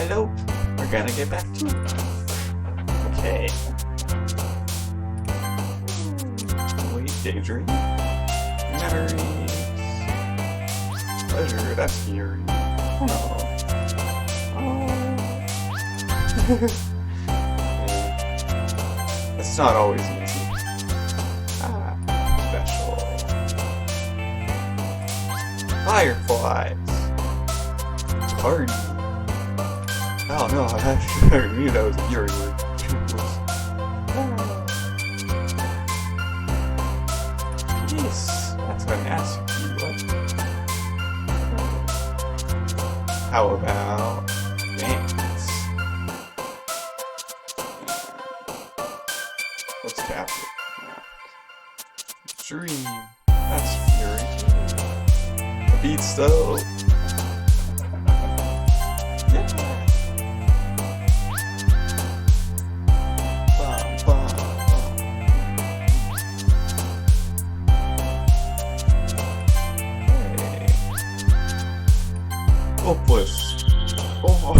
Hello, we're gonna get back to it. Okay. Wait, daydream. Memories. Pleasure, that's scary. Oh no. Oh. It's not always easy. Special. Fireflies. Party. Oh no, I actually knew that was a Yuri word. Peace. That's what I'm asking you. What? How about dance? What's captive? Dream. That's Fury. The beats though. Yeah. Bum, bum, bum. Hey. Oh, push. Oh.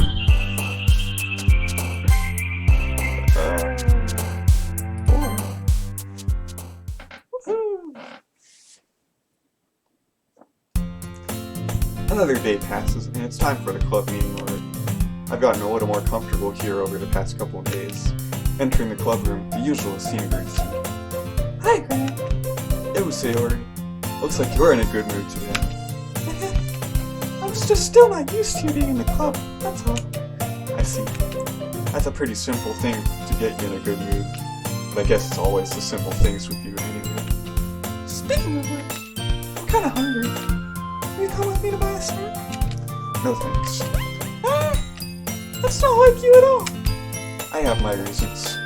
Another day passes, and it's time for the club meeting already. I've gotten a little more comfortable here over the past couple of days. Entering the club room, the usual scene greets me. Hi, Grant. Yo, Sayori. Looks like you're in a good mood today. I was just still not used to you being in the club, that's all. I see. That's a pretty simple thing to get you in a good mood. But I guess it's always the simple things with you anyway. Speaking of which, I'm kinda hungry. Will you come with me to buy a snack? No thanks. That's not like you at all. I have my reasons.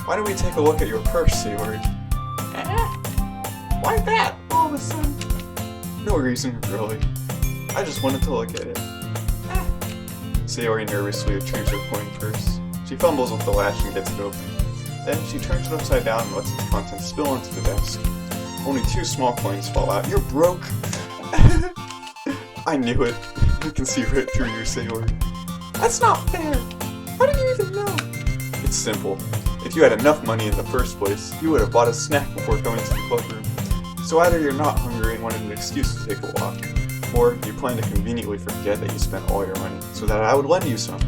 Why don't we take a look at your purse, Sayori? Why that, all of a sudden? No reason, really. I just wanted to look at it. Sayori nervously retrieves her coin purse. She fumbles with the latch and gets it open. Then she turns it upside down and lets its contents spill onto the desk. Only 2 small coins fall out. You're broke! I knew it. You can see right through your Sayori. That's not fair! How did you even know? It's simple. If you had enough money in the first place, you would have bought a snack before going to the club room. So either you're not hungry and wanted an excuse to take a walk, or you plan to conveniently forget that you spent all your money so that I would lend you some.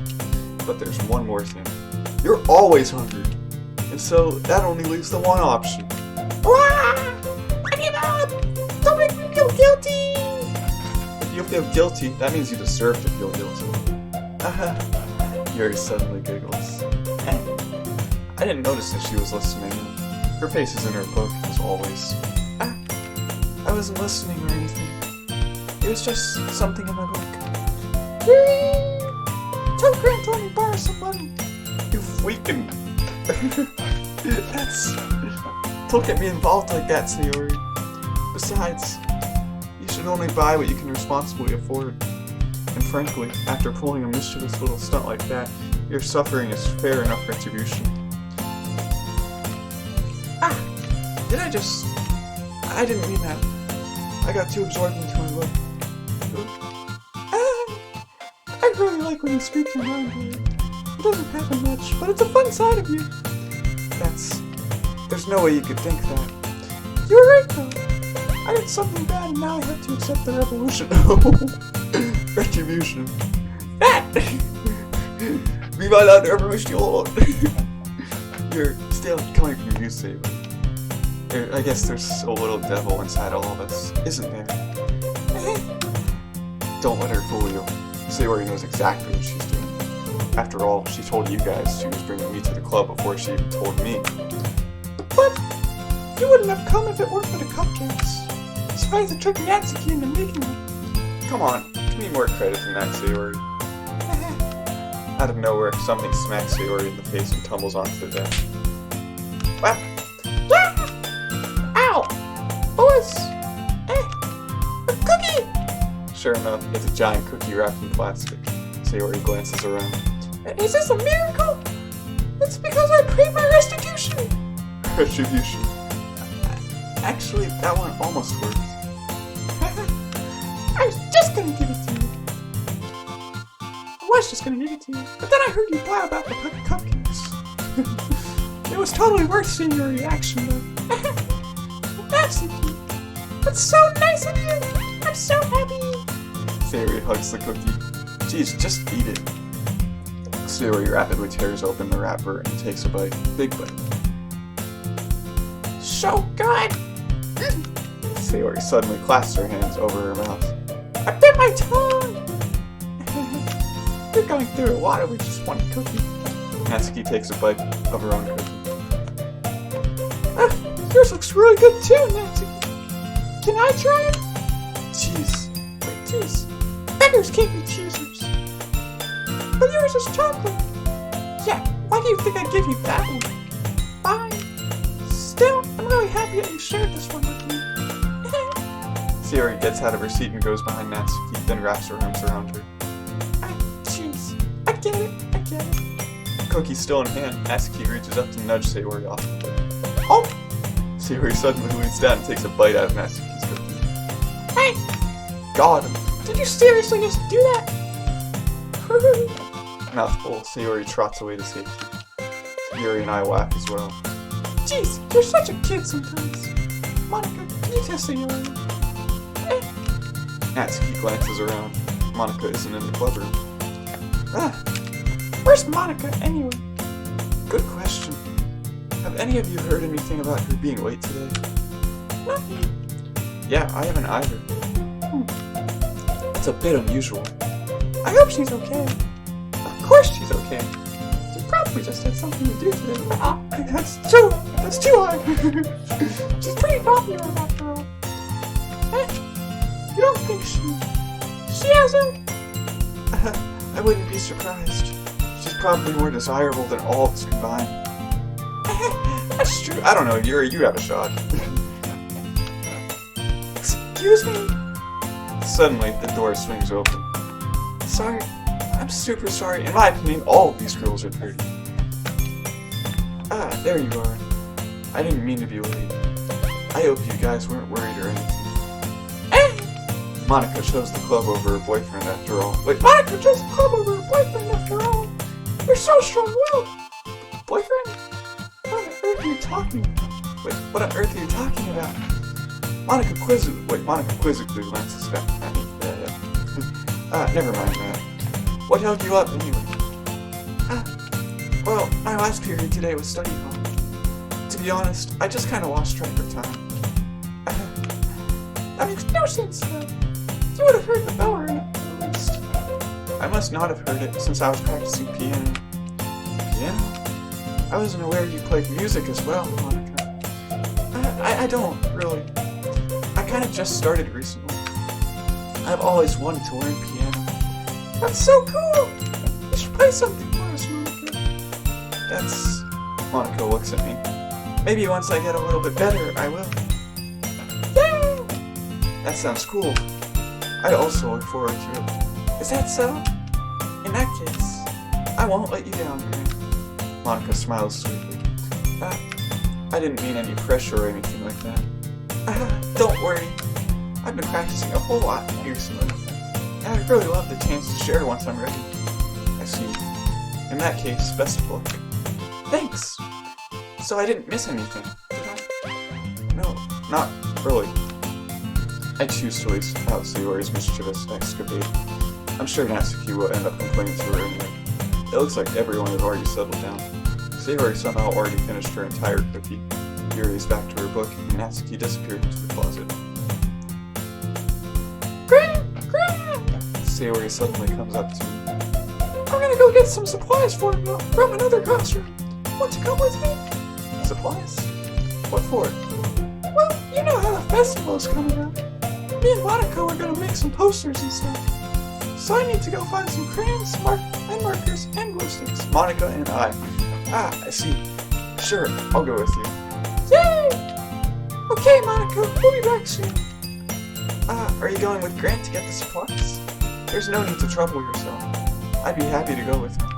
But there's one more thing. You're always hungry. And so that only leaves the one option. I give up! Don't make me feel guilty! If you feel guilty, that means you deserve to feel guilty. Yuri suddenly giggles. I didn't notice that she was listening. Her face is in her book, as always. I wasn't listening or anything. It was just something in my book. Yuri! Tell Grant to let me borrow some money. You freaking... Don't get me involved like that, Sayori. Besides, you should only buy what you can responsibly afford. And frankly, after pulling a mischievous little stunt like that, your suffering is fair enough retribution. I didn't mean that. I got too absorbed into my book. I really like when you speak your mind, Willie. It doesn't happen much, but it's a fun side of you. There's no way you could think that. You were right, though. I did something bad and now I have to accept the revolution. Retribution. That! Viva la revolution! You're still coming from you, Saber. I guess there's a little devil inside all of us, isn't there? Don't let her fool you. Sayori knows exactly what she's doing. After all, she told you guys she was bringing me to the club before she even told me. But you wouldn't have come if it weren't for the cupcakes. Surprised the trick Natsuki into making them. Come on, give me more credit than that, Sayori. Out of nowhere, something smacks Sayori in the face and tumbles onto the desk. What? Ow! What was... a cookie! Sure enough, it's a giant cookie wrapped in plastic. Sayori glances around. Is this a miracle? It's because I paid my restitution! Retribution. Actually, that one almost worked. I was just gonna give it to you. was just gonna give it to you, but then I heard you blab about the cupcakes. It was totally worth seeing your reaction, though. That's it. That's so nice of you. I'm so happy. Sayori hugs the cookie. Geez, just eat it. Sayori rapidly tears open the wrapper and takes a bite. Big bite. So good. Sayori suddenly clasps her hands over her mouth. I bit my tongue! You're going through a lot with just one cookie. Natsuki takes a bite of her own cookie. Yours looks really good too, Natsuki. Can I try it? Cheese. Wait, cheese. Beggars can't be choosers. But yours is chocolate. Yeah, why do you think I'd give you that one? Fine. Still, I'm really happy that you shared this one with me. Sayori gets out of her seat and goes behind Natsuki, then wraps her arms around her. Jeez. I get it. Cookie's still in hand. Natsuki reaches up to nudge Sayori off of it. Oh! Sayori suddenly leans down and takes a bite out of Natsuki's cookie. Hey! Got him. Did you seriously just do that? Mouthful, Sayori trots away to safety. Sayori and I laugh as well. Jeez, you're such a kid sometimes. Monica, can you test Sayori? Natsuki glances around. Monica isn't in the clubroom. Where's Monica anyway? Good question. Have any of you heard anything about her being late today? Nothing. Yeah, I haven't either. It's a bit unusual. I hope she's okay. Of course she's okay. She probably just had something to do today. That's too high. She's pretty popular after all. You don't think she hasn't? I wouldn't be surprised. She's probably more desirable than all of us combined. That's true. I don't know, Yuri, you have a shot. Excuse me? Suddenly, the door swings open. Sorry. I'm super sorry. In my opinion, all of these girls are pretty. There you are. I didn't mean to be late. I hope you guys weren't worried or anything. Monica chose the club over her boyfriend after all. Wait, Monica chose the club over her boyfriend after all? You're so strong-willed! Boyfriend? What on earth are you talking about? Wait, what on earth are you talking about? Monica quizzically glances back at me. Never mind that. What held you up anyway? Well, my last period today was study hall. To be honest, I just kinda lost track of time. That makes no sense, though. You would have heard the bell ring, at least. I must not have heard it, since I was practicing piano. Piano? I wasn't aware you played music as well, Monica. I don't, really. I kinda just started recently. I've always wanted to learn piano. That's so cool! You should play something for us, Monica. Monica looks at me. Maybe once I get a little bit better, I will. Yay! That sounds cool. I'd also look forward to it. Is that so? In that case, I won't let you down, Grant. Monica smiles sweetly. I didn't mean any pressure or anything like that. Don't worry. I've been practicing a whole lot recently, and I'd really love the chance to share once I'm ready. I see. In that case, best of luck. Thanks! So I didn't miss anything, did I? No, not really. I choose to waste out Sayori's mischievous escapade. I'm sure Natsuki will end up complaining to her anyway. It looks like everyone has already settled down. Sayori somehow already finished her entire cookie. Yuri is back to her book, and Natsuki disappeared into the closet. Grant! Sayori suddenly comes up to me. I'm gonna go get some supplies for you from another classroom. Want to come with me? Supplies? What for? Well, you know how the festival is coming up. Me and Monica are gonna make some posters and stuff. So I need to go find some crayons, markers, and glue sticks. Monica and I. I see. Sure, I'll go with you. Yay! Okay, Monica, we'll be back soon. Are you going with Grant to get the supplies? There's no need to trouble yourself. I'd be happy to go with him.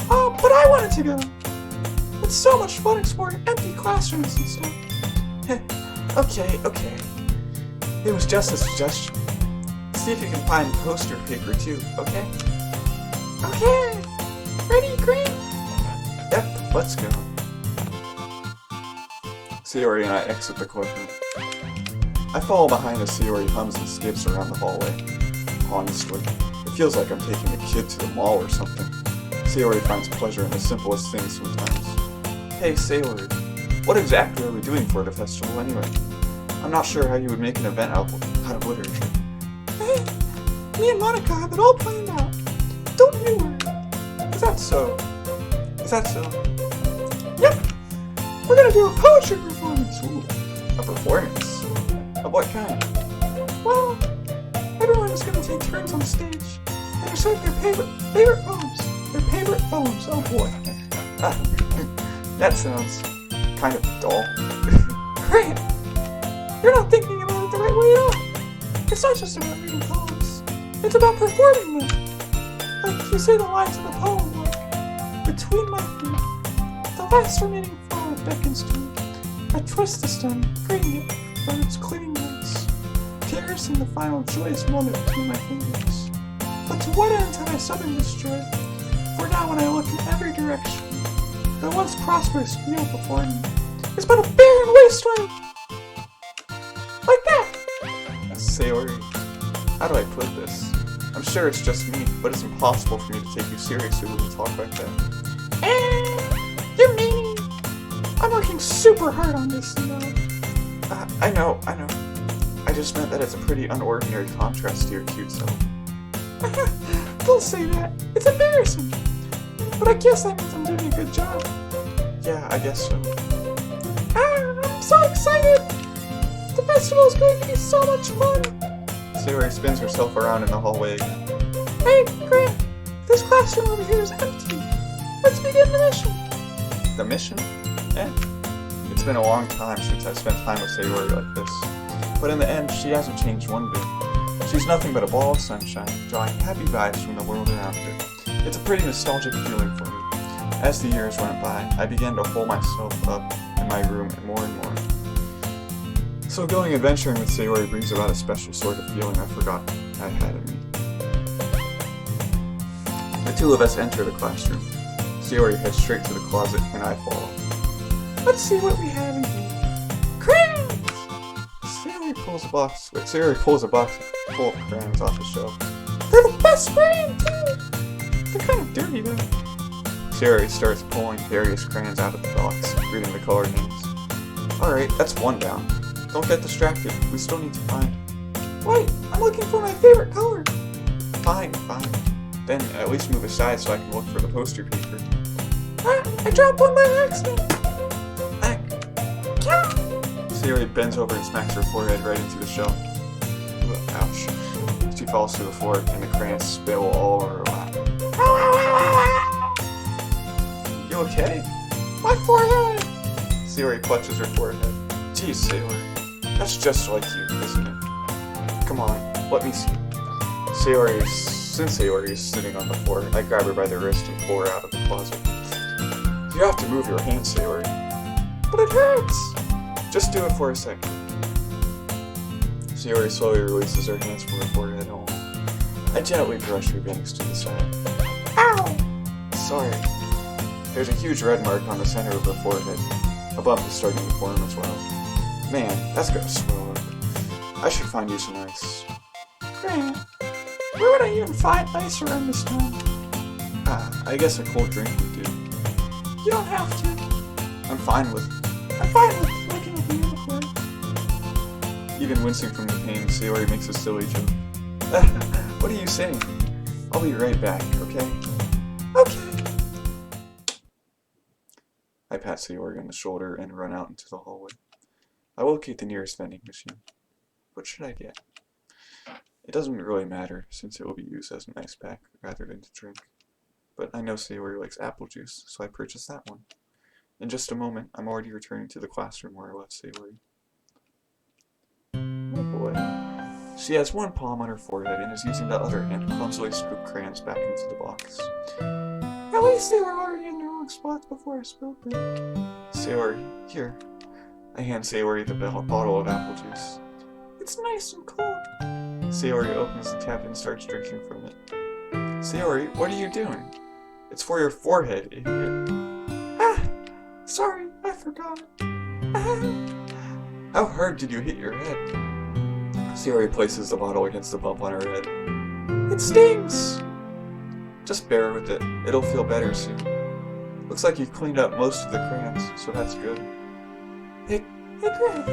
But I wanted to go. It's so much fun exploring empty classrooms and stuff. Okay. It was just a suggestion. See if you can find poster paper too, okay? Okay. Ready, Green? Yep, let's go. Sayori and I exit the clubroom. I follow behind as Sayori hums and skips around the hallway. Honestly, it feels like I'm taking a kid to the mall or something. Sayori finds pleasure in the simplest things sometimes. Hey Sayori, what exactly are we doing for the festival anyway? I'm not sure how you would make an event out of literature. Hey, me and Monica have it all planned out. Don't you worry. Is that so? Is that so? Yep. We're gonna do a poetry performance. Ooh, a performance? Of what kind? Well, everyone is gonna take turns on stage and recite their favorite poems. Their favorite poems. Oh boy. That sounds kind of dull. Great. You're not thinking about it the right way at all. It's not just about reading poems. It's about performing them. Like you say the lines of the poem, like, between my feet, the last remaining flower beckons to me. I twist the stem, freeing it from its clinging roots, caressing the final joyous moment between my fingers. But to what end have I summoned this joy? For now when I look in every direction, the once prosperous field before me is but a barren wasteland! Like that! Sayori, how do I put this? I'm sure it's just me, but it's impossible for me to take you seriously when you talk like that. You're meaning. I'm working super hard on this, you know. I know. I just meant that it's a pretty unordinary contrast to your cute self. Don't say that. It's embarrassing. But I guess that means I'm doing a good job. Yeah, I guess so. I'm so excited! The festival is going to be so much fun! Sayori spins herself around in the hallway. Hey, Grant! This classroom over here is empty. Let's begin the mission. The mission? It's been a long time since I've spent time with Sayori like this. But in the end, she hasn't changed one bit. She's nothing but a ball of sunshine, drawing happy vibes from the world around her. It's a pretty nostalgic feeling for me. As the years went by, I began to hole myself up in my room more and more. So going adventuring with Sayori brings about a special sort of feeling I forgot I had in me. The two of us enter the classroom. Sayori heads straight to the closet and I follow. Let's see what we have in here. Crayons! Sayori pulls a box full of crayons off the shelf. They're the best brand, too! They're kind of dirty, though. Sayori starts pulling various crayons out of the box, reading the color names. Alright, that's one down. Don't get distracted, we still need to find. Wait, I'm looking for my favorite color. Fine. Then at least move aside so I can look for the poster paper. I dropped one by accident. Sayori bends over and smacks her forehead right into the shelf. Ouch. She falls to the floor and the crayons spill all over her lap. You okay? My forehead! Sayori clutches her forehead. Geez, Sayori. That's just like you, isn't it? Come on, let me see. Since Sayori is sitting on the floor, I grab her by the wrist and pull her out of the closet. You have to move your hand, Sayori. But it hurts! Just do it for a second. Sayori slowly releases her hands from her forehead. I gently brush her bangs to the side. Ow! Sorry. There's a huge red mark on the center of her forehead. A bump is starting to form as well. Man, that's gonna swell up. I should find you some ice. Grant, where would I even find ice around this town? I guess a cold drink would do. You don't have to. I'm fine with looking at the uniform. Even wincing from the pain, Sayori makes a silly joke. What are you saying? I'll be right back, okay? Okay. I pat Sayori on the shoulder and run out into the hallway. I locate the nearest vending machine. What should I get? It doesn't really matter, since it will be used as an ice pack rather than to drink. But I know Sayori likes apple juice, so I purchase that one. In just a moment, I'm already returning to the classroom where I left Sayori. Oh boy. She has one palm on her forehead and is using the other hand to clumsily scoop crayons back into the box. At least they were already in the wrong spots before I spilled them. Sayori, here. I hand Sayori the bottle of apple juice. It's nice and cold. Sayori opens the cap and starts drinking from it. Sayori, what are you doing? It's for your forehead, idiot. Ah, sorry, I forgot. How hard did you hit your head? Sayori places the bottle against the bump on her head. It stings! Just bear with it. It'll feel better soon. Looks like you've cleaned up most of the crayons, so that's good. Hey, Grant.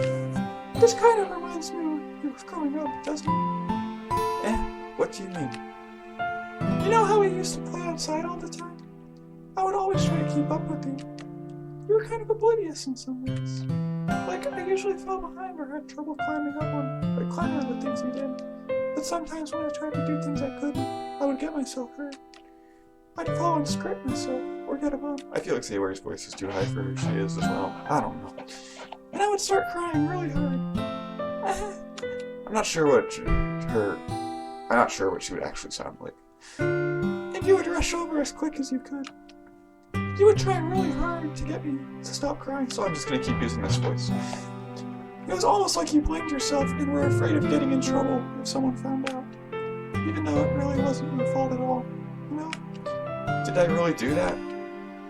This kind of reminds me of growing up, doesn't it? What do you mean? You know how we used to play outside all the time? I would always try to keep up with you. You were kind of oblivious in some ways. Like, I usually fell behind or had trouble climbing on the things you did. But sometimes when I tried to do things I couldn't, I would get myself hurt. I'd fall and scrape myself, or get a bump. I feel like Sayori's voice is too high for her. She is as well. I don't know. And I would start crying really hard. I'm not sure what she would actually sound like. And you would rush over as quick as you could. You would try really hard to get me to stop crying. So I'm just gonna keep using this voice. It was almost like you blamed yourself and were afraid of getting in trouble if someone found out. Even though it really wasn't your fault at all, you know? Did I really do that?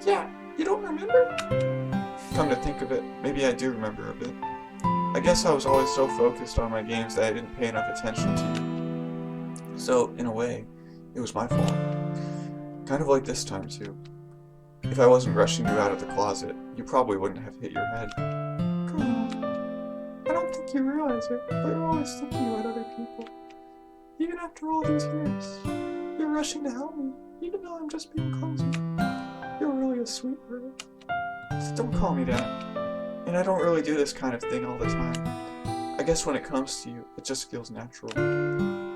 Yeah, you don't remember? Come to think of it, maybe I do remember a bit. I guess I was always so focused on my games that I didn't pay enough attention to you. So, in a way, it was my fault. Kind of like this time, too. If I wasn't rushing you out of the closet, you probably wouldn't have hit your head. Come on. I don't think you realize it, but you're always thinking about other people. Even after all these years, you're rushing to help me, even though I'm just being clumsy. You're really a sweetheart. Don't call me that. And I don't really do this kind of thing all the time. I guess when it comes to you, it just feels natural.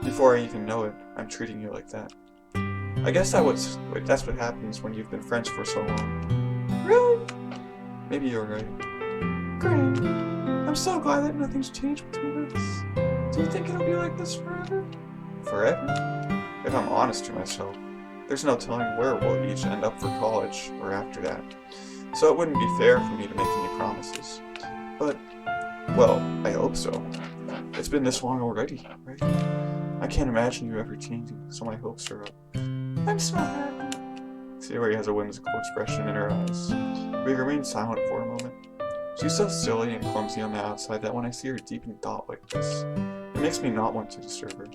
Before I even know it, I'm treating you like that. I guess that's what happens when you've been friends for so long. Really? Maybe you're right. Great. I'm so glad that nothing's changed between us. Do you think it'll be like this forever? Forever? If I'm honest to myself, there's no telling where we'll each end up for college or after that. So it wouldn't be fair for me to make any promises. But, well, I hope so. It's been this long already, right? I can't imagine you ever changing, so my hopes are up. I'm so happy. Sayori has a whimsical expression in her eyes. We remain silent for a moment. She's so silly and clumsy on the outside that when I see her deep in thought like this, it makes me not want to disturb her.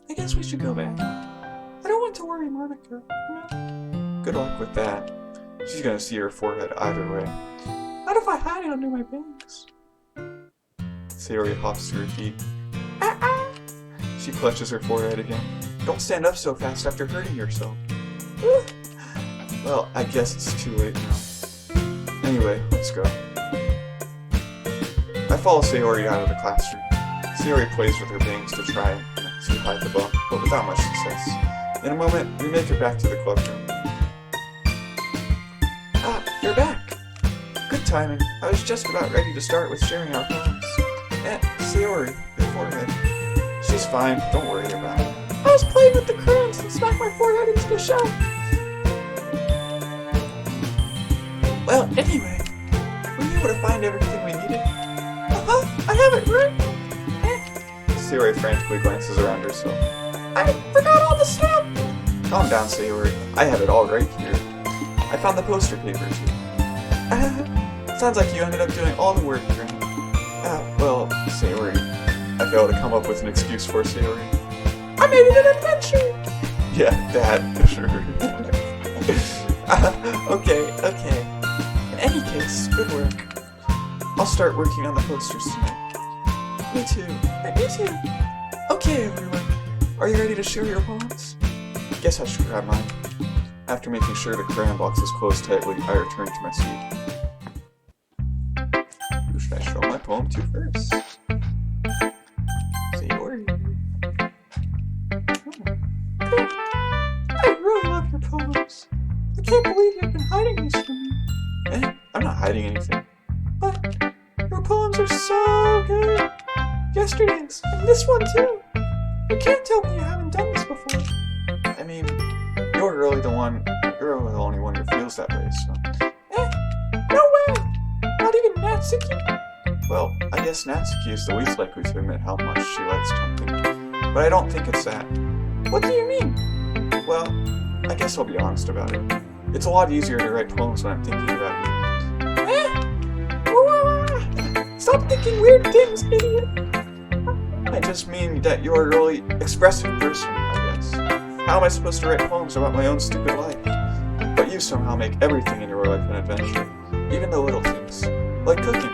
I guess we should go back. I don't want to worry Monica, you know? Good luck with that. She's gonna see her forehead either way. Not if I hide it under my bangs. Sayori hops to her feet. She clutches her forehead again. Don't stand up so fast after hurting yourself. Well, I guess it's too late now. Anyway, let's go. I follow Sayori out of the classroom. Sayori plays with her bangs to try to hide the bump, but without much success. In a moment, we make it back to the clubroom. Ah, you're back. Good timing. I was just about ready to start with sharing our poems. Sayori, your forehead. She's fine, don't worry about it. I was playing with the crayons and smacked my forehead into the shelf. Well, anyway, were you able to find everything we needed? I have it, right? Sayori frantically glances around herself. I forgot all the stuff! Calm down, Sayori. I have it all right here. I found the poster paper, too. Sounds like you ended up doing all the work, right? Well, Sayori. I failed to come up with an excuse for Sayori. I made it an adventure! Yeah, that, sure. Okay. In any case, good work. I'll start working on the posters tonight. Me too. Me too. Okay, everyone. Are you ready to share your poems? Guess I should grab mine. After making sure the crayon box is closed tightly, I return to my seat. Who should I show my poem to first? Sayori. I really love your poems. I can't believe you've been hiding these from me. I'm not hiding anything. But your poems are so good. Yesterday's, and this one too. You can't tell me you haven't done this before. I mean, you're really the only one who feels that way, so. No way! Not even Natsuki? Well, I guess Natsuki is the least likely to admit how much she likes something. But I don't think it's that. What do you mean? Well, I guess I'll be honest about it. It's a lot easier to write poems when I'm thinking about Eh? Stop thinking weird things, idiot. you. I just mean that you're a really expressive person, I guess. How am I supposed to write poems about my own stupid life? But you somehow make everything in your life an adventure, even the little things, like cooking.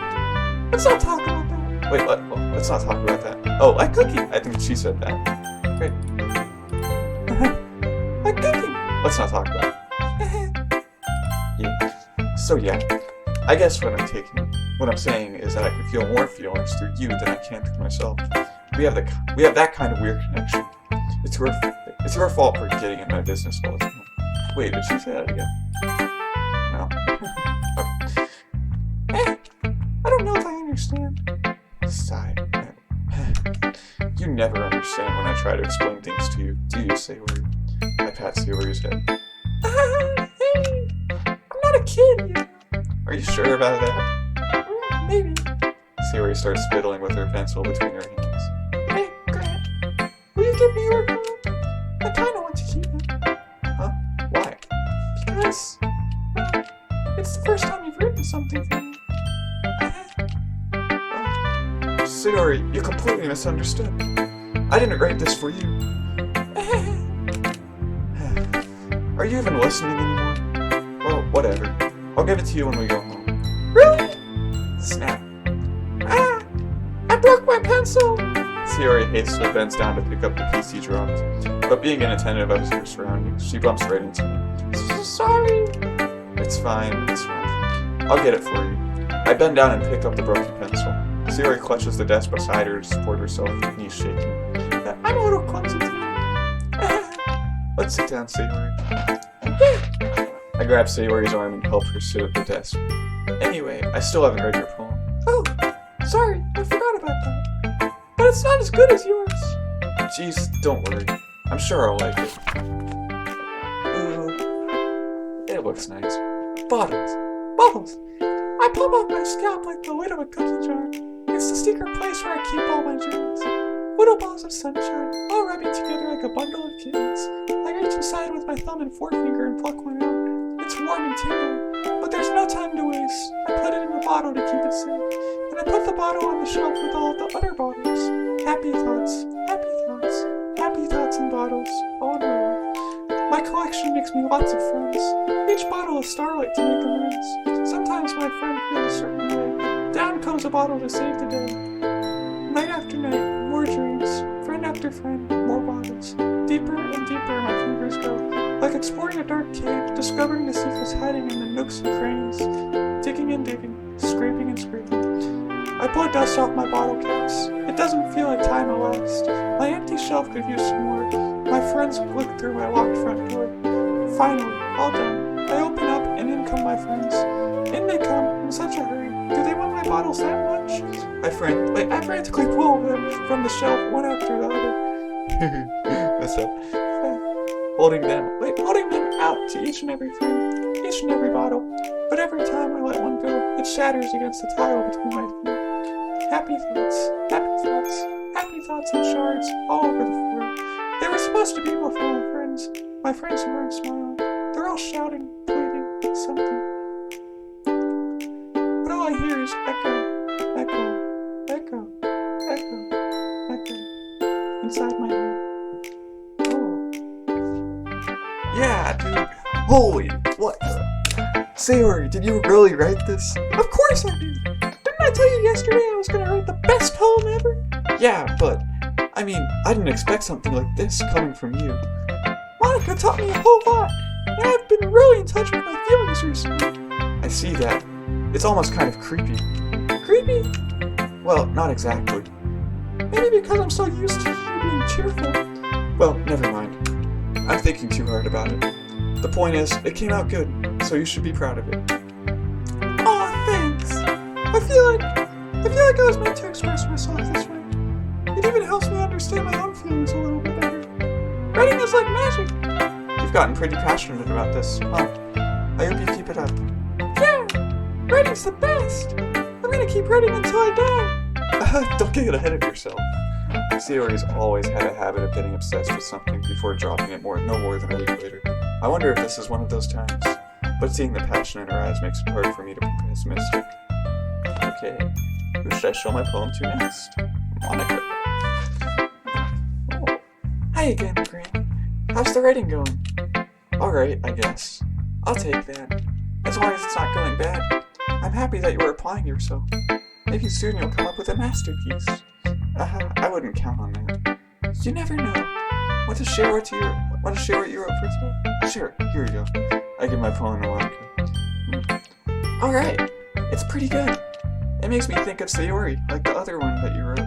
Let's not talk about that. Wait, let's not talk about that. Oh, like cooking. I think she said that. Great. Like cooking. Let's not talk about it. Yeah. So yeah, I guess what I'm saying is that I can feel more feelings through you than I can through myself. We have that kind of weird connection. It's your fault for getting in my business all the time. Wait, did she say that again? No. Okay. I don't know if I understand. Sigh. You never understand when I try to explain things to you, do you, Sayori? I pat Sayori's head. Hey, I'm not a kid yet. Are you sure about that? Maybe. Sayori starts fiddling with her pencil between her hands. Hey, Grant, will you give me your poem? I kinda want to keep it. Huh? Why? Because it's the first time you've written something for me. Sayori, you completely misunderstood. I didn't write this for you. Are you even listening anymore? Well, whatever. I'll give it to you when we go home. Really? Snap. Ah! I broke my pencil! Sayori hastily bends down to pick up the piece he dropped, but being inattentive of her surroundings, she bumps right into me. Sorry. It's fine. I'll get it for you. I bend down and pick up the broken pencil. Sayori clutches the desk beside her to support herself, knees shaking. I'm a little clumsy today. Let's sit down, Sayori. I grab Sayori's arm and help her sit at the desk. Anyway, I still haven't read your poem. Oh, sorry, I forgot about that. But it's not as good as yours. Jeez, don't worry. I'm sure I'll like it. Ooh, it looks nice. Bottles. Bubbles. I pop off my scalp like the lid of a cookie jar. It's the secret place where I keep all my germs. Little balls of sunshine, all rubbing together like a bundle of kittens. I reach inside with my thumb and forefinger and pluck one out. It's warm and tingling, but there's no time to waste. I put it in a bottle to keep it safe, and I put the bottle on the shelf with all of the other bottles. Happy thoughts, happy thoughts, happy thoughts in bottles, all in a row. My collection makes me lots of friends. Each bottle is starlight to make amends. Sometimes my friend feels a certain way. Down comes a bottle to save the day. Night after night, more dreams. Friend after friend, more bottles. Deeper and deeper my fingers go. Like exploring a dark cave, discovering the secrets hiding in the nooks and crannies. Digging and digging, scraping and scraping. I blow dust off my bottle caps. It doesn't feel like time will last. My empty shelf could use some more. My friends look through my locked front door. Finally, all done. I open up and in come my friends. In they come, in such a hurry. Do they want my bottles that much? I frantically pull them from the shelf one after the other. What's up? Holding them out to each and every friend, each and every bottle. But every time I let one go, it shatters against the tile between my feet. Happy thoughts, happy thoughts, happy thoughts in shards all over the floor. They were supposed to be more for my friends who aren't smiling. They're all shouting, pleading, something. But all I hear is echo, echo, echo, echo, echo, inside my head. Yeah, dude. Holy, what the? Sayori, did you really write this? Of course I did. Didn't I tell you yesterday I was going to write the best poem ever? Yeah, but, I mean, I didn't expect something like this coming from you. Monica taught me a whole lot, and I've been really in touch with my feelings recently. I see that. It's almost kind of creepy. Creepy? Well, not exactly. Maybe because I'm so used to you being cheerful. Well, never mind. I'm thinking too hard about it. The point is, it came out good, so you should be proud of it. Aw, thanks. I feel like I was meant to express myself this way. It even helps me understand my own feelings a little bit better. Writing is like magic. You've gotten pretty passionate about this, huh? I hope you keep it up. Yeah, writing's the best. I'm gonna keep writing until I die. Don't get ahead of yourself. Sayori's always had a habit of getting obsessed with something before dropping it no more than a week later. I wonder if this is one of those times. But seeing the passion in her eyes makes it hard for me to be pessimistic. Okay, who should I show my poem to next? Monica. Oh. Hi again, Grant. How's the writing going? Alright, I guess. I'll take that. As long as it's not going bad. I'm happy that you are applying yourself. Maybe soon you'll come up with a masterpiece. I wouldn't count on that. You never know. Want to share what you wrote for today? Sure, here you go. I give my poem to Monica. Alright, it's pretty good. It makes me think of Sayori, like the other one that you wrote.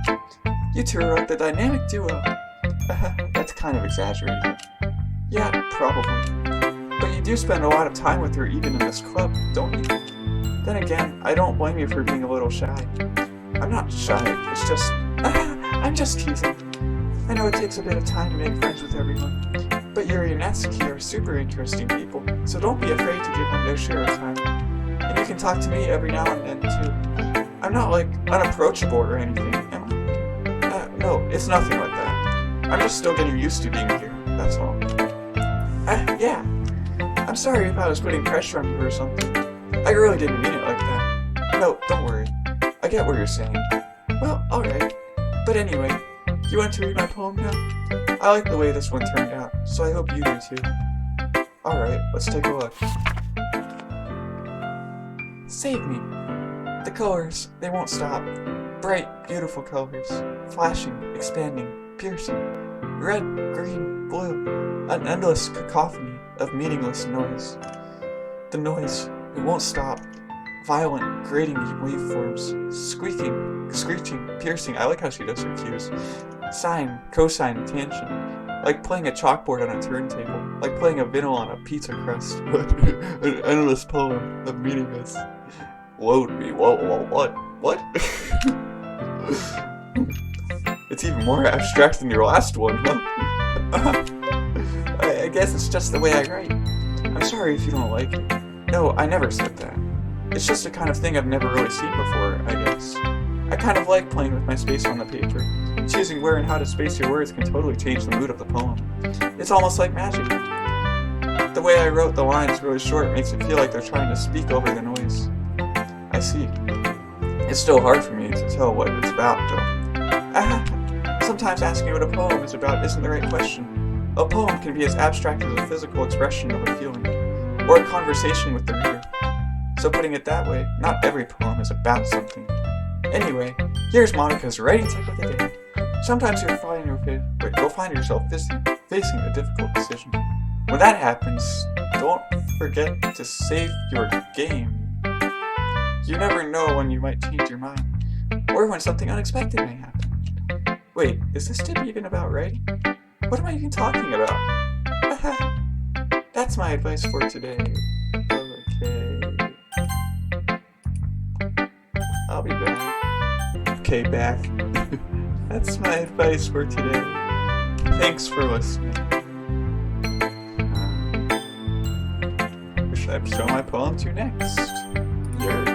You two are like the dynamic duo. That's kind of exaggerated. Yeah, probably. But you do spend a lot of time with her even in this club, don't you? Then again, I don't blame you for being a little shy. I'm not shy, it's just... I'm just teasing. I know it takes a bit of time to make friends with everyone, but Yuri and Natsuki are super interesting people, so don't be afraid to give them their share of time. And you can talk to me every now and then, too. I'm not, like, unapproachable or anything, am I? No, it's nothing like that. I'm just still getting used to being here, that's all. Yeah. I'm sorry if I was putting pressure on you or something. I really didn't mean it like that. No, don't worry. I get what you're saying. Well, alright. But anyway, you want to read my poem now? I like the way this one turned out, so I hope you do too. Alright, let's take a look. Save me. The colors, they won't stop. Bright, beautiful colors. Flashing, expanding, piercing. Red, green, blue. An endless cacophony of meaningless noise. The noise, it won't stop. Violent, grating waveforms. Squeaking, screeching, piercing. I like how she does her cues. Sine, cosine, tangent. Like playing a chalkboard on a turntable. Like playing a vinyl on a pizza crust. An endless poem of meaningless. Load me. What? What? It's even more abstract than your last one, huh? I guess it's just the way I write. I'm sorry if you don't like it. No, I never said that. It's just a kind of thing I've never really seen before, I guess. I kind of like playing with my space on the paper. Choosing where and how to space your words can totally change the mood of the poem. It's almost like magic. The way I wrote the lines really short makes it feel like they're trying to speak over the noise. I see. It's still hard for me to tell what it's about, though. Sometimes asking what a poem is about isn't the right question. A poem can be as abstract as a physical expression of a feeling, or a conversation with the reader. So putting it that way, not every poem is about something. Anyway, here's Monica's writing tip of the day. Sometimes you'll find yourself facing a difficult decision. When that happens, don't forget to save your game. You never know when you might change your mind, or when something unexpected may happen. Wait, is this tip even about writing? What am I even talking about? That's my advice for today. Okay. I'll be back. Okay, back. That's my advice for today. Thanks for listening. Who should I show my poem to next? Yuri.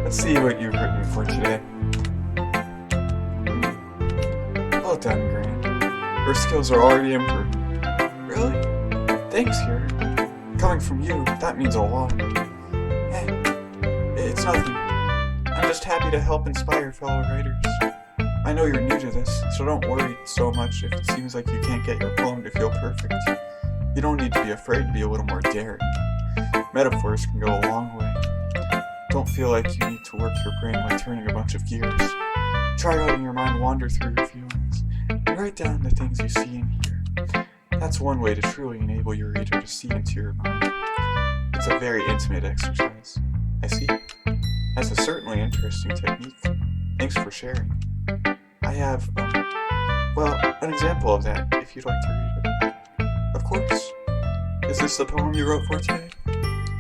Let's see what you've written for today. Well done, Grant. Your skills are already improved. Really? Thanks, Yuri. Coming from you, that means a lot. Hey, it's nothing. I'm just happy to help inspire fellow writers. I know you're new to this, so don't worry so much if it seems like you can't get your poem to feel perfect. You don't need to be afraid to be a little more daring. Metaphors can go a long way. Don't feel like you need to work your brain like turning a bunch of gears. Try letting your mind wander through your feelings, and write down the things you see and hear. That's one way to truly enable your reader to see into your mind. It's a very intimate exercise. I see. That's a certainly interesting technique. Thanks for sharing. I have, an example of that, if you'd like to read it. Of course. Is this the poem you wrote for today?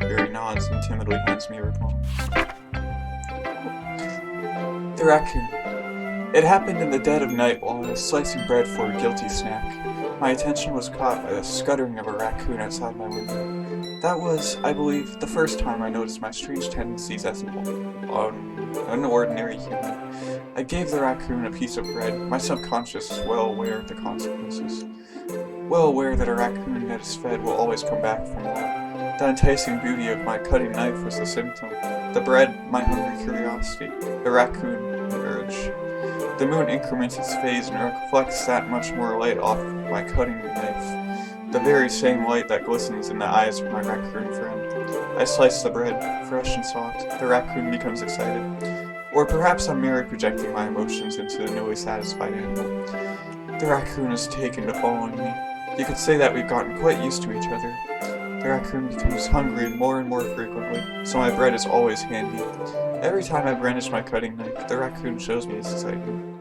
Yuri nods and timidly hands me her poem. The Raccoon. It happened in the dead of night while I was slicing bread for a guilty snack. My attention was caught by the scuttering of a raccoon outside my window. That was, I believe, the first time I noticed my strange tendencies as an ordinary human. I gave the raccoon a piece of bread. My subconscious is well aware of the consequences. Well aware that a raccoon that is fed will always come back for more. The enticing beauty of my cutting knife was the symptom. The bread, my hungry curiosity. The raccoon, the urge. The moon increments its phase and reflects that much more light off my cutting knife. The very same light that glistens in the eyes of my raccoon friend. I slice the bread, fresh and soft. The raccoon becomes excited. Or perhaps I'm merely projecting my emotions into the newly satisfied animal. The raccoon is taken to following me. You could say that we've gotten quite used to each other. The raccoon becomes hungry more and more frequently, so my bread is always handy. Every time I brandish my cutting knife, the raccoon shows me its excitement.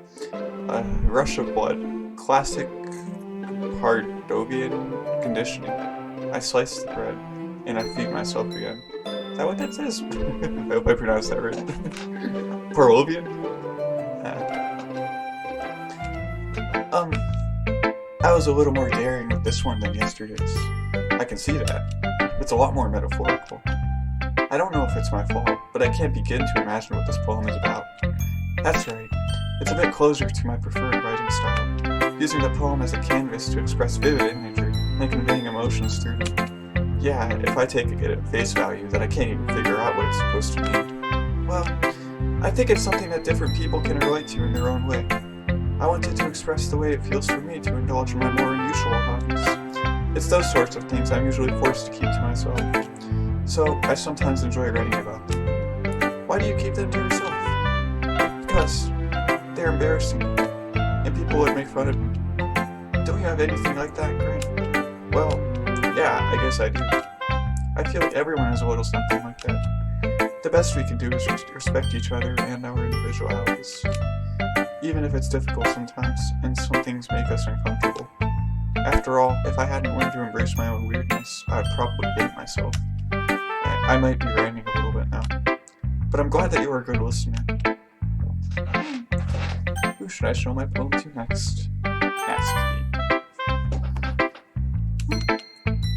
A rush of blood. Classic Pardovian conditioning. I slice the bread, and I feed myself again. Is that what that says? I hope I pronounced that right. Parlovian? I was a little more daring with this one than yesterday's. I can see that. It's a lot more metaphorical. I don't know if it's my fault, but I can't begin to imagine what this poem is about. That's right. It's a bit closer to my preferred writing style, using the poem as a canvas to express vivid imagery and conveying emotions through them. Yeah, if I take it at face value, then I can't even figure out what it's supposed to mean. Well, I think it's something that different people can relate to in their own way. I wanted to express the way it feels for me to indulge in my more unusual hobbies. It's those sorts of things I'm usually forced to keep to myself. So, I sometimes enjoy writing about them. Why do you keep them to yourself? Because they're embarrassing, and people would make fun of me. Don't you have anything like that, Grant? Well, yeah, I guess I do. I feel like everyone has a little something like that. The best we can do is just respect each other and our individualities. Even if it's difficult sometimes, and some things make us uncomfortable. After all, if I hadn't learned to embrace my own weirdness, I would probably hate myself. I might be ranting a little bit now. But I'm glad that you were a good listener. Who should I show my poem to next? Ask me.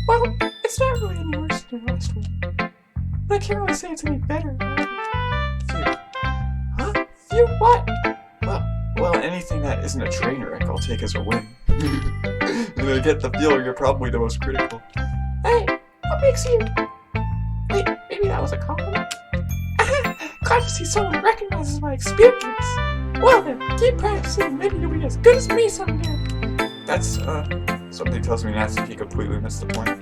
Well, it's not really any worse than the last one. But I can't really say it's any better. Phew. Huh? Phew, what? Well, anything that isn't a train wreck I'll take as a win. To get the feeling, you're probably the most critical. Hey, what makes you... Wait, maybe that was a compliment? Glad to see someone recognizes my experience. Well then, keep practicing, maybe you'll be as good as me someday. That's, something tells me Nancy completely missed the point.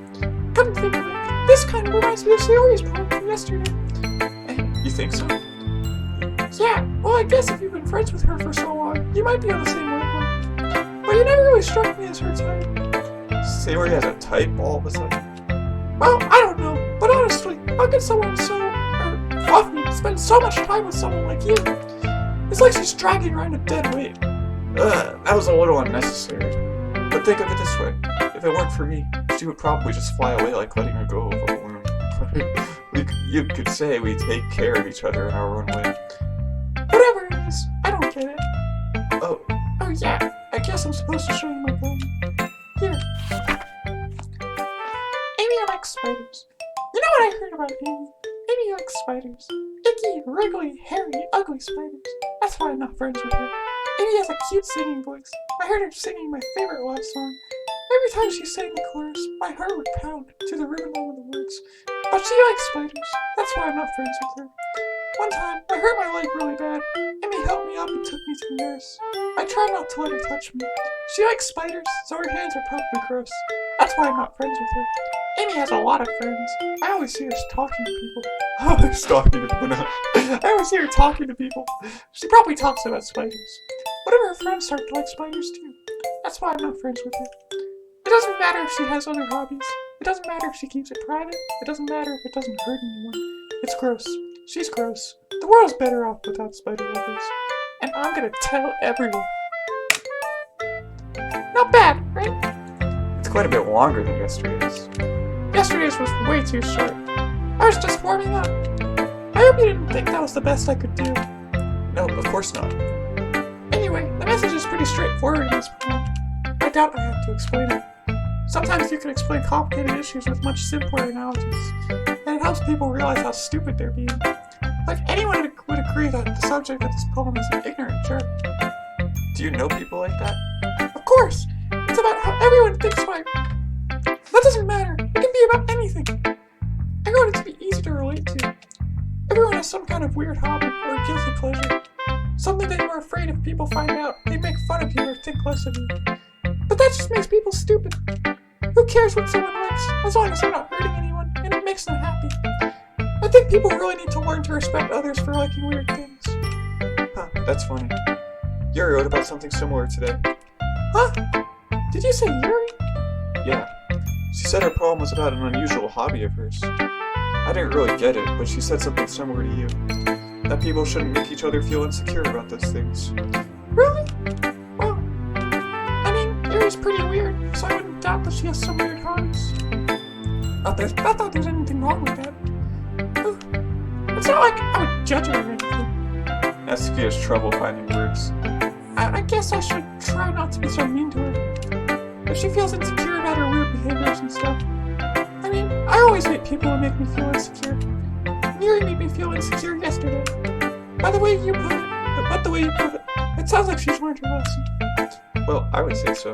Come to think of it, this kind of reminds me of Sayori's poem from yesterday. You think so? Yeah, well I guess if you've been friends with her for so long, you might be on the same wavelength. But you never really struck me as her type. Sayori has a type all of a sudden? Well, I don't know, but honestly, how could someone fluffy spend so much time with someone like you? It's like she's dragging around a dead weight. That was a little unnecessary. But think of it this way. If it weren't for me, she would probably just fly away like letting her go of a balloon. You could say we take care of each other in our own way. Whatever it is, I don't get it. Oh yeah, I guess I'm supposed to show you my poem. Here. Amy likes spiders. You know what I heard about Amy? Amy likes spiders. Icky, wriggly, hairy, ugly spiders. That's why I'm not friends with her. Amy has a cute singing voice. I heard her singing my favorite love song. Every time she sang the chorus, my heart would pound to the rhythm of the words. But she likes spiders. That's why I'm not friends with her. One time, I hurt my leg really bad. Amy helped me up and took me to the nurse. I tried not to let her touch me. She likes spiders, so her hands are probably gross. That's why I'm not friends with her. Amy has a lot of friends. I always see her talking to people. Talking to people now. I always see her talking to people. She probably talks about spiders. What if her friends start to like spiders too? That's why I'm not friends with her. It doesn't matter if she has other hobbies. It doesn't matter if she keeps it private. It doesn't matter if it doesn't hurt anyone. It's gross. She's gross. The world's better off without spider lovers. And I'm gonna tell everyone. Not bad, right? It's quite a bit longer than yesterday's. Yesterday's was way too short. I was just warming up. I hope you didn't think that was the best I could do. No, of course not. Anyway, the message is pretty straightforward in this poem. I doubt I have to explain it. Sometimes you can explain complicated issues with much simpler analogies, and it helps people realize how stupid they're being. Like anyone would agree that the subject of this poem is an ignorant jerk. Do you know people like that? Of course! It's about how everyone thinks why. That doesn't matter. It can be about anything. I want it to be easy to relate to. Everyone has some kind of weird hobby or a guilty pleasure. Something that you're afraid if people find out, they make fun of you or think less of you. But that just makes people stupid. Who cares what someone likes, as long as they're not hurting anyone, and it makes them happy. I think people really need to learn to respect others for liking weird things. Huh, that's funny. Yuri wrote about something similar today. Huh? Did you say Yuri? Yeah. She said her poem was about an unusual hobby of hers. I didn't really get it, but she said something similar to you. That people shouldn't make each other feel insecure about those things. Really? Well, I mean, Yuri's pretty weird, so I wouldn't doubt that she has some weird hobbies. Not that there's anything wrong with that. It's not like I would judge her or anything. Natsuki has trouble finding words. I guess I should try not to be so mean to her. If she feels insecure about her weird behaviors and stuff. I mean, I always hate people who make me feel insecure. Yuri made me feel insecure yesterday. By the way you put it, it sounds like she's learned her lesson. Well, I would say so.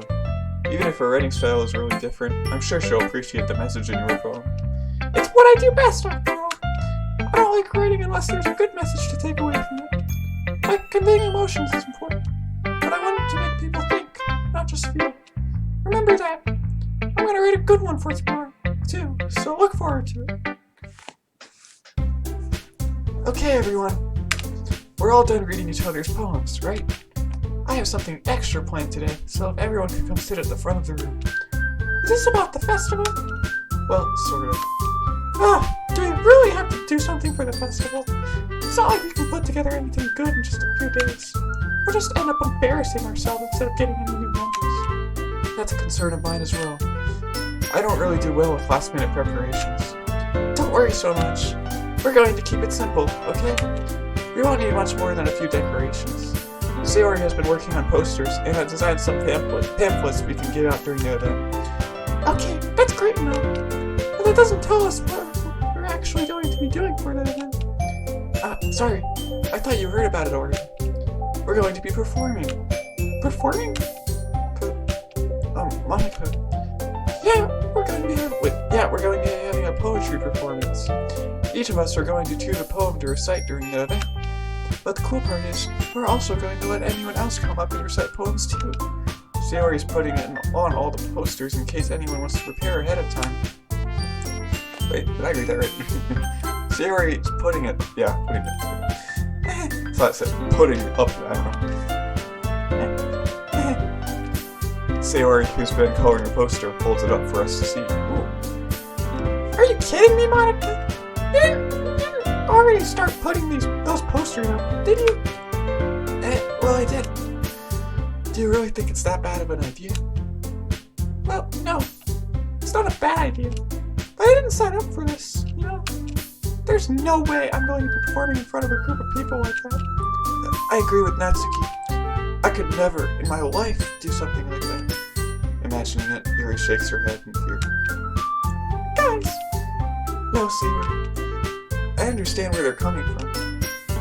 Even if her writing style is really different, I'm sure she'll appreciate the message in your poem. It's what I do best, after all. I don't like writing unless there's a good message to take away from it. Like, conveying emotions is important. But I want it to make people think, not just feel. Remember that. I'm gonna write a good one for tomorrow, too, so look forward to it. Okay, everyone. We're all done reading each other's poems, right? I have something extra planned today, so if everyone could come sit at the front of the room. Is this about the festival? Well, sort of. Do we really have to do something for the festival? It's not like we can put together anything good in just a few days. We'll just end up embarrassing ourselves instead of getting any new members. That's a concern of mine as well. I don't really do well with last-minute preparations. Don't worry so much. We're going to keep it simple, okay? We won't need much more than a few decorations. Sayori has been working on posters and has designed some pamphlets we can give out during the event. Okay, that's great enough. But that doesn't tell us what we're actually going to be doing for that event. Sorry. I thought you heard about it already. We're going to be performing. Performing? Monica. Yeah, we're going to be we're going to be having a poetry performance. Each of us are going to choose a poem to recite during the event. But the cool part is, we're also going to let anyone else come up and recite poems too. Sayori's putting it on all the posters in case anyone wants to prepare ahead of time. Wait, did I read that right? Sayori's putting it. I thought it said putting it up. I don't know. Sayori, who's been coloring the poster, holds it up for us to see. Ooh. Are you kidding me, Monica? You didn't already start putting those posters up, did you? Well, I did. Do you really think it's that bad of an idea? Well, no. It's not a bad idea. But I didn't sign up for this, you know? There's no way I'm going to be performing in front of a group of people like that. I agree with Natsuki. I could never, in my life, do something like that. Imagining it, Yuri shakes her head in fear. Guys! No, Sayori. I understand where they're coming from.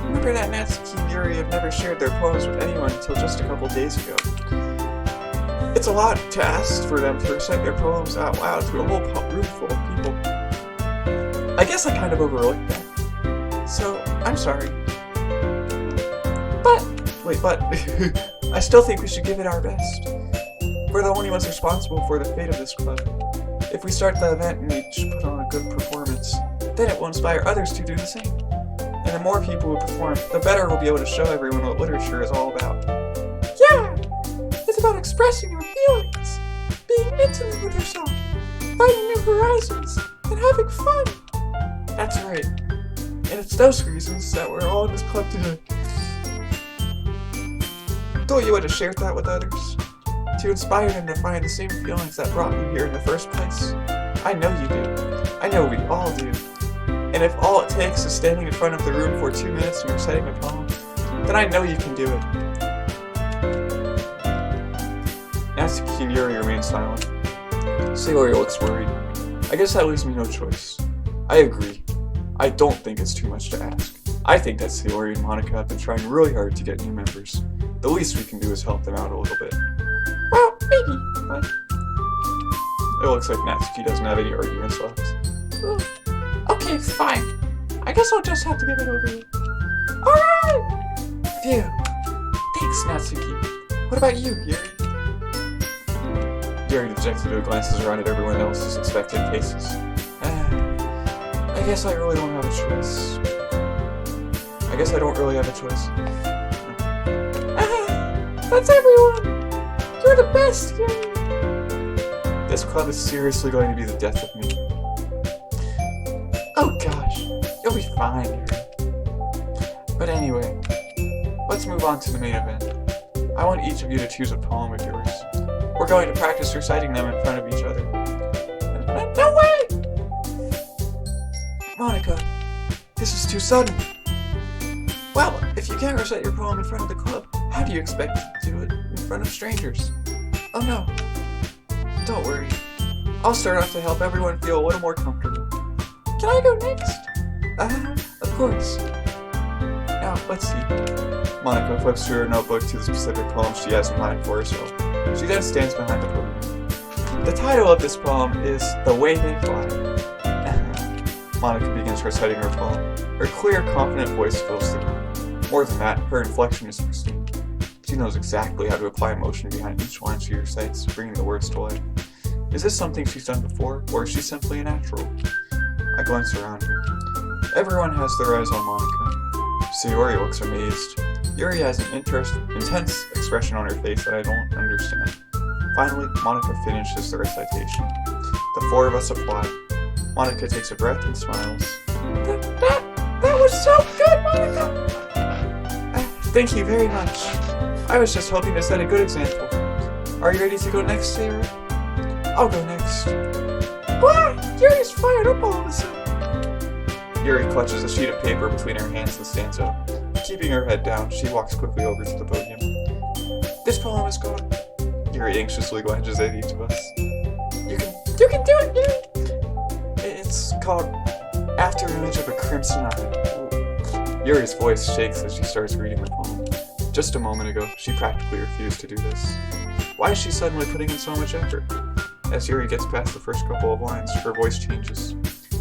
Remember that Natsuki and Yuri have never shared their poems with anyone until just a couple days ago. It's a lot to ask for them to recite their poems out loud to a whole room full of people. I guess I kind of overlooked that. So, I'm sorry. But I still think we should give it our best. We're the only ones responsible for the fate of this club. If we start the event and each put on a good performance, then it will inspire others to do the same. And the more people who perform, the better we'll be able to show everyone what literature is all about. Yeah! It's about expressing your feelings, being intimate with yourself, finding new horizons, and having fun. That's right. And it's those reasons that we're all in this club today. Don't you want to share that with others? To inspire them to find the same feelings that brought you here in the first place? I know you do. I know we all do. And if all it takes is standing in front of the room for 2 minutes and reciting a poem, then I know you can do it. Natsuki and Yuri remain silent. Sayori looks worried. I guess that leaves me no choice. I agree. I don't think it's too much to ask. I think that Sayori and Monica have been trying really hard to get new members. The least we can do is help them out a little bit. Well, maybe, but... It looks like Natsuki doesn't have any arguments left. Okay, fine. I guess I'll just have to get it over with. Alright! Phew. Thanks, Natsuki. What about you, Yuri? Yuri dejectedly glances around at everyone else's expected faces. I guess I really don't have a choice. I guess I don't really have a choice. That's everyone! You're the best, Yuri! This club is seriously going to be the death of me. Oh gosh, you'll be fine, Yuri. But anyway, let's move on to the main event. I want each of you to choose a poem of yours. We're going to practice reciting them in front of each other. No way! Monica, this is too sudden. Well, if you can't recite your poem in front of the club, how do you expect to do it in front of strangers? Oh no. Don't worry. I'll start off to help everyone feel a little more comfortable. Can I go next? Of course. Now, let's see. Monica flips through her notebook to the specific poem she has in mind for herself. She then stands behind the podium. The title of this poem is The Way They Fly. Monica begins reciting her poem. Her clear, confident voice fills the room. More than that, her inflection is pristine. She knows exactly how to apply emotion behind each line she recites, bringing the words to life. Is this something she's done before, or is she simply a natural? I glance around her. Everyone has their eyes on Monica. Sayori looks amazed. Yuri has an intense expression on her face that I don't understand. Finally, Monica finishes the recitation. The four of us applaud. Monica takes a breath and smiles. That was so good, Monica! Thank you very much. I was just hoping to set a good example. Are you ready to go next, Sayori? I'll go next. Wow, Yuri's fired up all of a sudden. Yuri clutches a sheet of paper between her hands and stands up. Keeping her head down, she walks quickly over to the podium. This poem is called... Yuri anxiously glances at each of us. You can do it, Yuri! It's called After Image of a Crimson Eye. Yuri's voice shakes as she starts reading the poem. Just a moment ago, she practically refused to do this. Why is she suddenly putting in so much effort? As Yuri gets past the first couple of lines, her voice changes.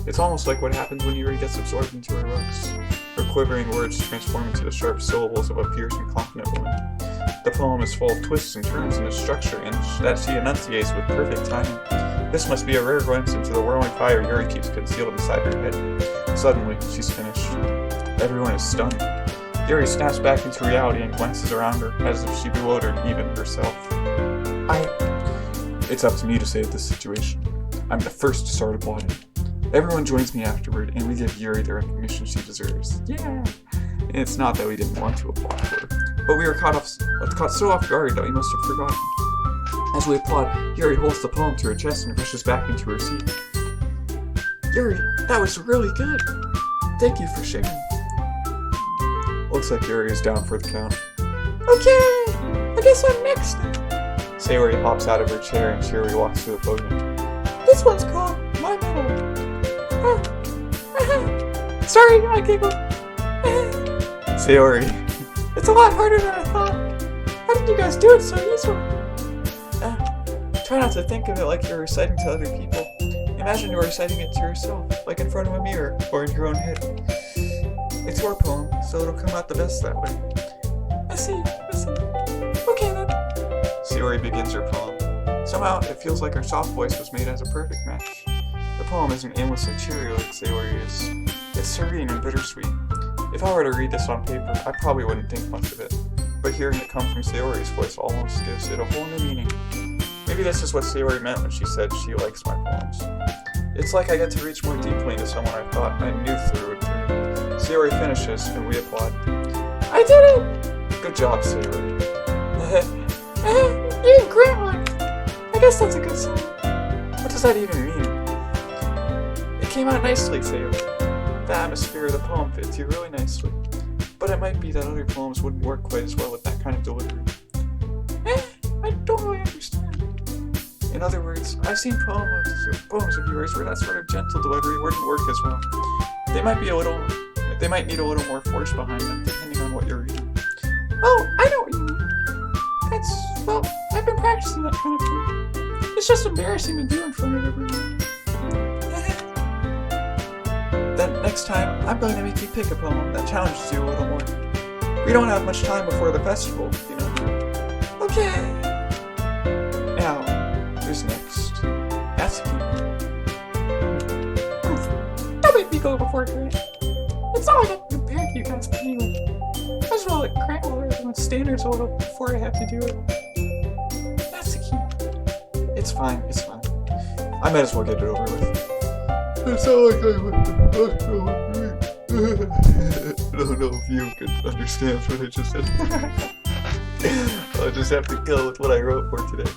It's almost like what happens when Yuri gets absorbed into her works. Her quivering words transform into the sharp syllables of a fierce and confident woman. The poem is full of twists and turns in its structure and that she enunciates with perfect timing. This must be a rare glimpse into the whirling fire Yuri keeps concealed inside her head. Suddenly, she's finished. Everyone is stunned. Yuri snaps back into reality and glances around her as if she bewildered even herself. It's up to me to save this situation. I'm the first to start applauding. Everyone joins me afterward, and we give Yuri the recognition she deserves. Yeah! And it's not that we didn't want to applaud her, but we were caught so off guard that we must have forgotten. As we applaud, Yuri holds the poem to her chest and rushes back into her seat. Yuri, that was really good! Thank you for sharing. Looks like Yuri is down for the count. Okay! I guess I'm next then. Sayori hops out of her chair and Yuri walks to the podium. This one's called My Medal. Sorry, I giggled. Sayori. It's a lot harder than I thought. How did you guys do it so easily? Try not to think of it like you're reciting to other people. Imagine you're reciting it to yourself, like in front of a mirror, or in your own head. It's your poem, so it'll come out the best that way. I see. Okay then. Sayori begins her poem. Somehow, it feels like her soft voice was made as a perfect match. The poem isn't aimlessly cheery like Sayori is. It's serene and bittersweet. If I were to read this on paper, I probably wouldn't think much of it. But hearing it come from Sayori's voice almost gives it a whole new meaning. Maybe this is what Sayori meant when she said she likes my poems. It's like I get to reach more deeply into someone I thought I knew through and through. Sayori finishes, and we applaud. I did it! Good job, Sayori. You didn't grant one. I guess that's a good sign. What does that even mean? It came out nicely, Sayori. The atmosphere of the poem fits you really nicely. But it might be that other poems wouldn't work quite as well with that kind of delivery. I don't really understand. In other words, I've seen poems of yours where that sort of gentle delivery wouldn't work as well. They might be a little they might need a little more force behind them, depending on what you're reading. Oh, I know what you mean. Well, I've been practicing that kind of thing. It's just embarrassing to do in front of everyone. Then next time, I'm going to make you pick a poem that challenges you a little more. We don't have much time before the festival, you know. Okay. Now, who's next? Natsuki. Don't make me go before Grant. It's not like I'm compared to you guys anyway. I just want to crank over everyone's standards a little before I have to do it. Natsuki. It's fine. I might as well get it over with. It's not like I went to hospital. I don't know if you can understand what I just said. I'll just have to go with what I wrote for today.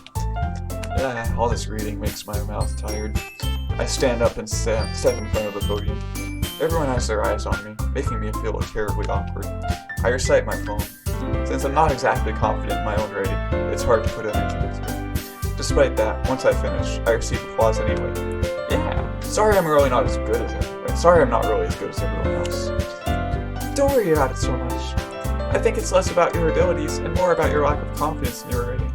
All this reading makes my mouth tired. I stand up and step in front of the podium. Everyone has their eyes on me, making me feel terribly awkward. I recite my poem. Since I'm not exactly confident in my own writing, it's hard to put energy into it. Despite that, once I finish, I receive applause anyway. Yeah, sorry I'm not really as good as everyone else. Don't worry about it so much. I think it's less about your abilities and more about your lack of confidence in your writing.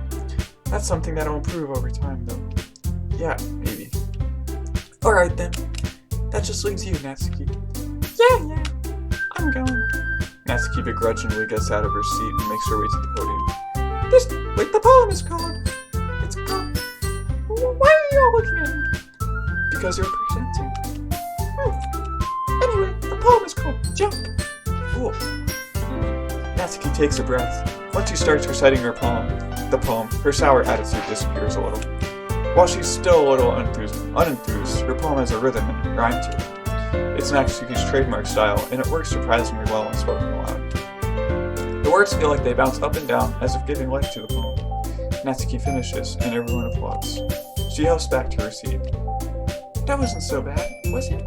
That's something that'll improve over time, though. Yeah, maybe. Alright then. That just leaves you, Natsuki. Yeah. I'm going. Natsuki begrudgingly gets out of her seat and makes her way to the podium. The poem is called. It's called. Why are you all looking at me? Because you're presenting. Anyway, the poem is called Jump. Cool. Natsuki takes a breath. Once she starts reciting her poem, her sour attitude disappears a little. While she's still a little unenthused, her poem has a rhythm and rhyme to it. It's Natsuki's trademark style, and it works surprisingly well when spoken aloud. The words feel like they bounce up and down, as if giving life to the poem. Natsuki finishes, and everyone applauds. She hops back to her seat. That wasn't so bad, was it?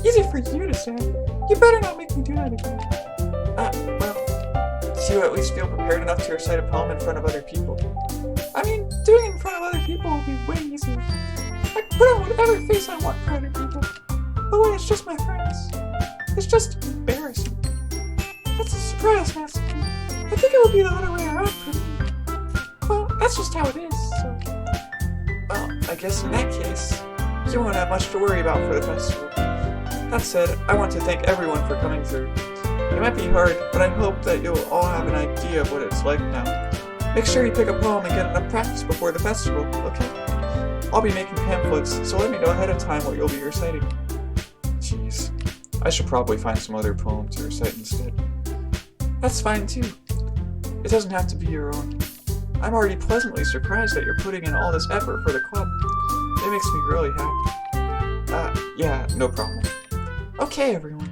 Easy for you to say. You better not make me do that again. Do you at least feel prepared enough to recite a poem in front of other people? I mean, doing it in front of other people would be way easier. I can put on whatever face I want for other people. But when it's just my friends, it's just embarrassing. That's a surprise, Natsuki. I think it would be the other way around for me. Well, that's just how it is, so... Well, I guess in that case, you won't have much to worry about for the festival. That said, I want to thank everyone for coming through. It might be hard, but I hope that you'll all have an idea of what it's like now. Make sure you pick a poem and get enough practice before the festival, okay? I'll be making pamphlets, so let me know ahead of time what you'll be reciting. Jeez, I should probably find some other poem to recite instead. That's fine too. It doesn't have to be your own. I'm already pleasantly surprised that you're putting in all this effort for the club. It makes me really happy. Yeah, no problem. Okay, everyone.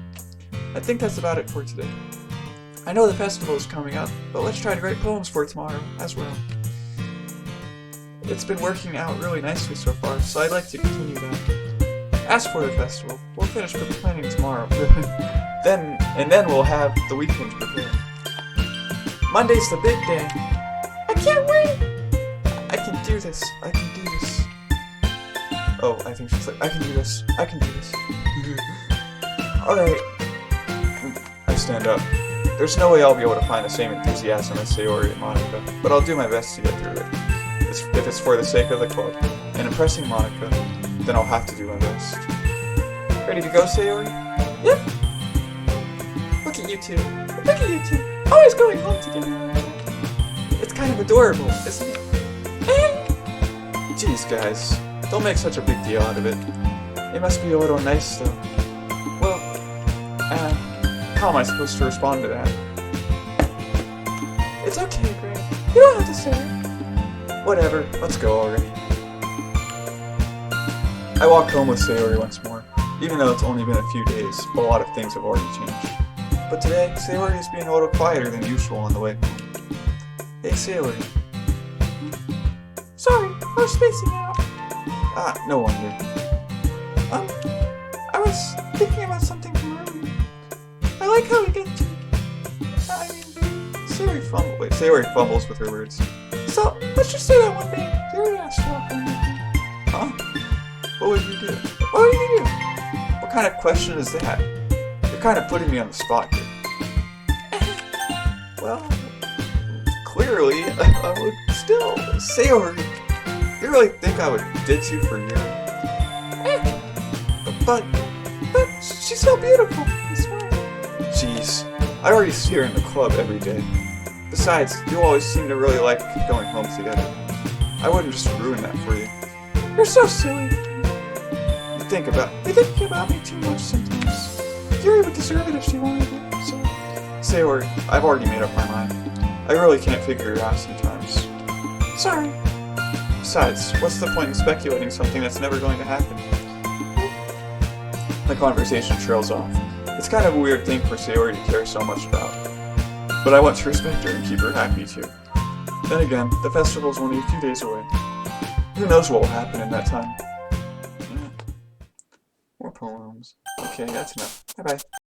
I think that's about it for today. I know the festival is coming up, but let's try to write poems for tomorrow as well. It's been working out really nicely so far, so I'd like to continue that. As for the festival, we'll finish planning tomorrow. then we'll have the weekend prepared. Monday's the big day. I can't wait! I can do this. Oh, I think she's like, I can do this. Alright. I stand up. There's no way I'll be able to find the same enthusiasm as Sayori and Monica, but I'll do my best to get through it. If it's for the sake of the club, and impressing Monica, then I'll have to do my best. Ready to go, Sayori? Yep. Look at you two. Always going home together. It's kind of adorable, isn't it? Jeez, guys. Don't make such a big deal out of it. It must be a little nice, though. Well, how am I supposed to respond to that? It's okay, Grant. You don't have to say it. Whatever, let's go already. I walk home with Sayori once more. Even though it's only been a few days, a lot of things have already changed. But today, Sayori is being a little quieter than usual on the way home. Hey, Sayori. Sorry, I was spacing out. No wonder. I was thinking about something from earlier. I like how we get to... I mean... Sayori fumbles with her words. So, let's just say that one day, Sayori asked to walk home with me. Huh? What would you do? What would you do? What kind of question is that? You're kind of putting me on the spot here. Well, clearly, I would still say, or you really think I would ditch you for you? But she's so beautiful. I swear. jeez, I already see her in the club every day. Besides, you always seem to really like going home together. I wouldn't just ruin that for you. You're so silly. You think about me too much sometimes. Yuri would deserve it if she wanted it. So. Sayori, I've already made up my mind. I really can't figure it out sometimes. Sorry. Besides, what's the point in speculating something that's never going to happen? The conversation trails off. It's kind of a weird thing for Sayori to care so much about. But I want to respect her and keep her happy too. Then again, the festival's only a few days away. Who knows what will happen in that time? More poems. Okay, that's enough. Bye-bye.